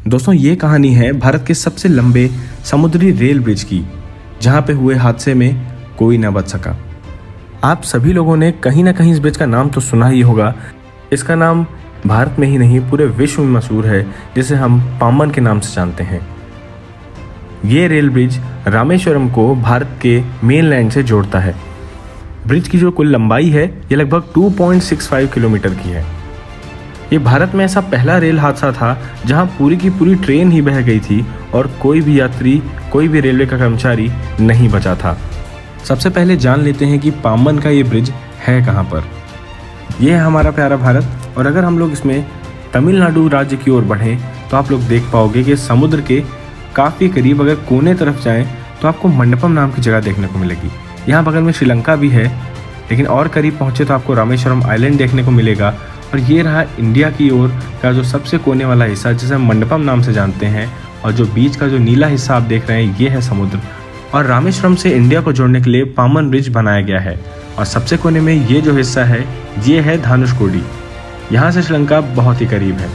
दोस्तों ये कहानी है भारत के सबसे लंबे समुद्री रेल ब्रिज की, जहां पे हुए हादसे में कोई ना बच सका। आप सभी लोगों ने कहीं ना कहीं इस ब्रिज का नाम तो सुना ही होगा। इसका नाम भारत में ही नहीं पूरे विश्व में मशहूर है, जिसे हम पाम्बन के नाम से जानते हैं। ये रेल ब्रिज रामेश्वरम को भारत के मेनलैंड से जोड़ता है। ब्रिज की जो कुल लंबाई है ये लगभग 2.65 किलोमीटर की है। ये भारत में ऐसा पहला रेल हादसा था जहां पूरी की पूरी ट्रेन ही बह गई थी और कोई भी यात्री, कोई भी रेलवे का कर्मचारी नहीं बचा था। सबसे पहले जान लेते हैं कि पाम्बन का ये ब्रिज है कहां पर। यह है हमारा प्यारा भारत, और अगर हम लोग इसमें तमिलनाडु राज्य की ओर बढ़ें तो आप लोग देख पाओगे कि समुद्र के काफ़ी करीब अगर कोने तरफ जाएं तो आपको मंडपम नाम की जगह देखने को मिलेगी। यहाँ बगल में श्रीलंका भी है, लेकिन और करीब पहुँचे तो आपको रामेश्वरम आइलैंड देखने को मिलेगा। और ये रहा इंडिया की ओर का जो सबसे कोने वाला हिस्सा, जिसे हम मंडपम नाम से जानते हैं, और जो बीच का जो नीला हिस्सा आप देख रहे हैं ये है समुद्र। और रामेश्वरम से इंडिया को जोड़ने के लिए पाम्बन ब्रिज बनाया गया है। और सबसे कोने में ये जो हिस्सा है ये है धनुषकोडी। यहाँ से श्रीलंका बहुत ही करीब है।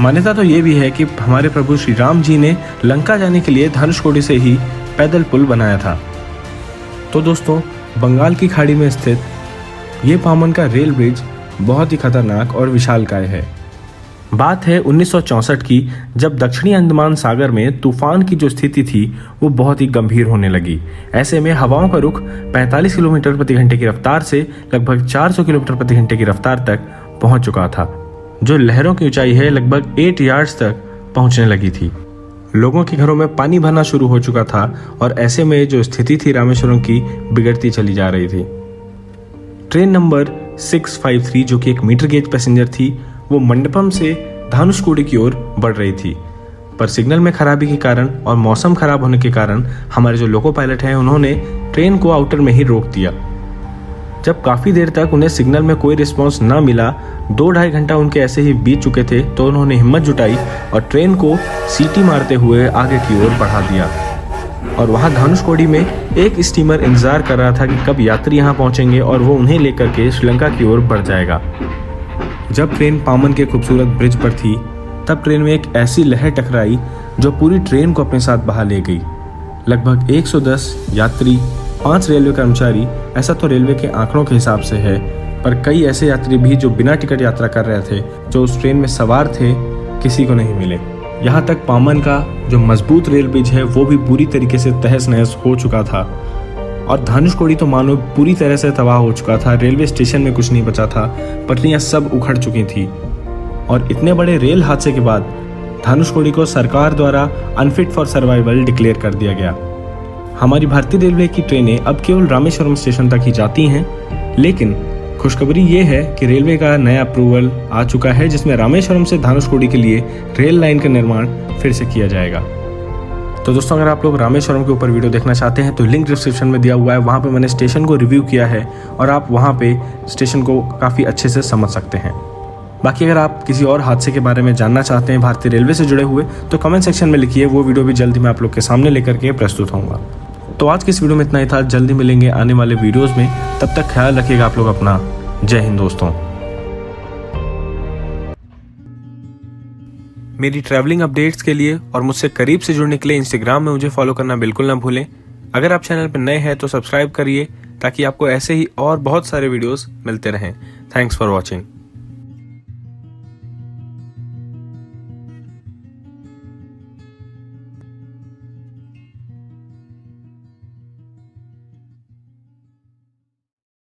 मान्यता तो ये भी है कि हमारे प्रभु श्री राम जी ने लंका जाने के लिए धनुषकोडी से ही पैदल पुल बनाया था। तो दोस्तों, बंगाल की खाड़ी में स्थित ये पाम्बन का रेल ब्रिज बहुत ही खतरनाक और विशालकाय है। बात है 1964 की, जब दक्षिणी अंडमान सागर में तूफान की जो स्थिति थी वो बहुत ही गंभीर होने लगी। ऐसे में हवाओं का रुख 45 किलोमीटर प्रति घंटे की रफ्तार से लगभग 400 किलोमीटर प्रति घंटे की रफ्तार तक पहुंच चुका था, जो लहरों की ऊंचाई है लगभग 8 यार्ड्स तक पहुंचने लगी थी। लोगों के घरों में पानी भरना शुरू हो चुका था और ऐसे में जो स्थिति थी रामेश्वरम की बिगड़ती चली जा रही थी। ट्रेन नंबर 653 जो कि एक मीटर गेज पैसेंजर थी, वो मंडपम से धनुषकोडी की ओर बढ़ रही थी, पर सिग्नल में खराबी के कारण और मौसम खराब होने के कारण हमारे जो लोको पायलट हैं उन्होंने ट्रेन को आउटर में ही रोक दिया। जब काफ़ी देर तक उन्हें सिग्नल में कोई रिस्पांस ना मिला, 2-2.5 घंटा उनके ऐसे ही बीत चुके थे, तो उन्होंने हिम्मत जुटाई और ट्रेन को सीटी मारते हुए आगे की ओर बढ़ा दिया। और वहाँ धनुषकोडी में एक स्टीमर इंतजार कर रहा था कि कब यात्री यहाँ पहुँचेंगे और वो उन्हें लेकर के श्रीलंका की ओर बढ़ जाएगा। जब ट्रेन पाम्बन के खूबसूरत ब्रिज पर थी, तब ट्रेन में एक ऐसी लहर टकराई जो पूरी ट्रेन को अपने साथ बहा ले गई। लगभग 110 यात्री, 5 रेलवे कर्मचारी, ऐसा तो रेलवे के आंकड़ों के हिसाब से है, पर कई ऐसे यात्री भी जो बिना टिकट यात्रा कर रहे थे, जो उस ट्रेन में सवार थे, किसी को नहीं मिले। यहाँ तक पाम्बन का जो मजबूत रेल ब्रिज है वो भी पूरी तरीके से तहस नहस हो चुका था। और धनुषकोडी तो मानो पूरी तरह से तबाह हो चुका था। रेलवे स्टेशन में कुछ नहीं बचा था, पटरियाँ सब उखड़ चुकी थी। और इतने बड़े रेल हादसे के बाद धनुषकोडी को सरकार द्वारा अनफिट फॉर सर्वाइवल डिक्लेयर कर दिया गया। हमारी भारतीय रेलवे की ट्रेनें अब केवल रामेश्वरम स्टेशन तक ही जाती हैं, लेकिन खुशखबरी ये है कि रेलवे का नया अप्रूवल आ चुका है, जिसमें रामेश्वरम से धनुषकोडी के लिए रेल लाइन का निर्माण फिर से किया जाएगा। तो दोस्तों, अगर आप लोग रामेश्वरम के ऊपर वीडियो देखना चाहते हैं तो लिंक डिस्क्रिप्शन में दिया हुआ है, वहाँ पे मैंने स्टेशन को रिव्यू किया है और आप वहाँ पे स्टेशन को काफ़ी अच्छे से समझ सकते हैं। बाकी अगर आप किसी और हादसे के बारे में जानना चाहते हैं भारतीय रेलवे से जुड़े हुए, तो कमेंट सेक्शन में लिखिए, वो वीडियो भी जल्दी मैं आप लोग के सामने लेकर के प्रस्तुत होऊंगा। तो आज की इस वीडियो में इतना ही था। जल्दी मिलेंगे आने वाले वीडियोज़ में, तब तक ख्याल रखिएगा आप लोग अपना। जय हिंद दोस्तों। मेरी ट्रैवलिंग अपडेट्स के लिए और मुझसे करीब से जुड़ने के लिए इंस्टाग्राम में मुझे फॉलो करना बिल्कुल ना भूलें। अगर आप चैनल पर नए हैं तो सब्सक्राइब करिए, ताकि आपको ऐसे ही और बहुत सारे वीडियोस मिलते रहें। Thanks for watching.